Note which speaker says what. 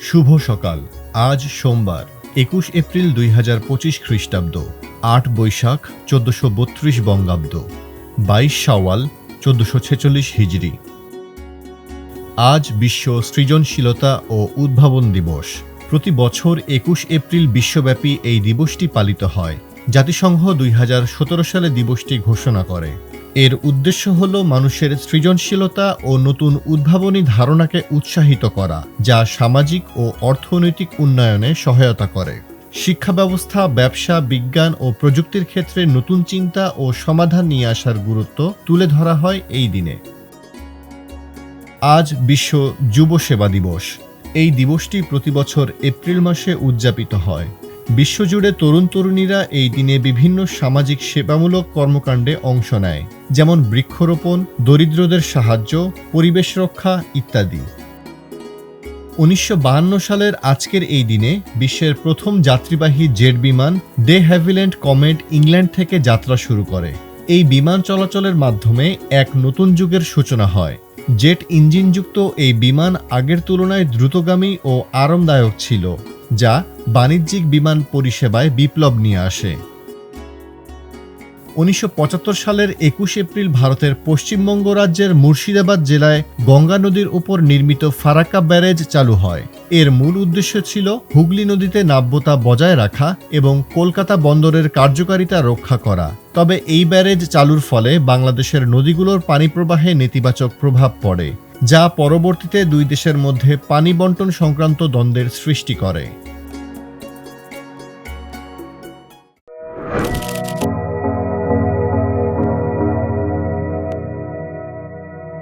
Speaker 1: শুভ সকাল। আজ সোমবার ২১ এপ্রিল ২০২৫ খ্রিস্টাব্দ, ৮ বৈশাখ ১৪৩২ বঙ্গাব্দ, ২২ শাওয়াল ১৪৪৬ হিজরি। আজ বিশ্ব সৃজনশীলতা ও উদ্ভাবন দিবস। প্রতি বছর ২১ এপ্রিল বিশ্বব্যাপী এই দিবসটি পালিত হয়। জাতিসংঘ ২০১৭ সালে দিবসটি ঘোষণা করে। এর উদ্দেশ্য হল মানুষের সৃজনশীলতা ও নতুন উদ্ভাবনী ধারণাকে উৎসাহিত করা, যা সামাজিক ও অর্থনৈতিক উন্নয়নে সহায়তা করে। শিক্ষা ব্যবস্থা, ব্যবসা, বিজ্ঞান ও প্রযুক্তির ক্ষেত্রে নতুন চিন্তা ও সমাধান নিয়ে আসার গুরুত্ব তুলে ধরা হয় এই দিনে। আজ বিশ্ব যুব সেবা দিবস। এই দিবসটি প্রতি বছর এপ্রিল মাসে উদযাপিত হয়। বিশ্বজুড়ে তরুণ তরুণীরা এই দিনে বিভিন্ন সামাজিক সেবামূলক কর্মকাণ্ডে অংশ নেয়, যেমন বৃক্ষরোপণ, দরিদ্রদের সাহায্য, পরিবেশ রক্ষা ইত্যাদি। ১৯৫২ সালের আজকের এই দিনে বিশ্বের প্রথম যাত্রীবাহী জেট বিমান ডে হ্যাভিল্যান্ড কমেট ইংল্যান্ড থেকে যাত্রা শুরু করে। এই বিমান চলাচলের মাধ্যমে এক নতুন যুগের সূচনা হয়। জেট ইঞ্জিনযুক্ত এই বিমান আগের তুলনায় দ্রুতগামী ও আরামদায়ক ছিল, যা বাণিজ্যিক বিমান পরিষেবায় বিপ্লব নিয়ে আসে। ১৯৭৫ সালের ২১ এপ্রিল ভারতের পশ্চিমবঙ্গ রাজ্যের মুর্শিদাবাদ জেলায় গঙ্গা নদীর উপর নির্মিত ফারাক্কা ব্যারেজ চালু হয়। এর মূল উদ্দেশ্য ছিল হুগলি নদীতে নাব্যতা বজায় রাখা এবং কলকাতা বন্দরের কার্যকারিতা রক্ষা করা। তবে এই ব্যারেজ চালুর ফলে বাংলাদেশের নদীগুলোর পানি প্রবাহে নেতিবাচক প্রভাব পড়ে, যা পরবর্তীতে দুই দেশের মধ্যে পানি বণ্টন সংক্রান্ত দ্বন্দ্বের সৃষ্টি করে।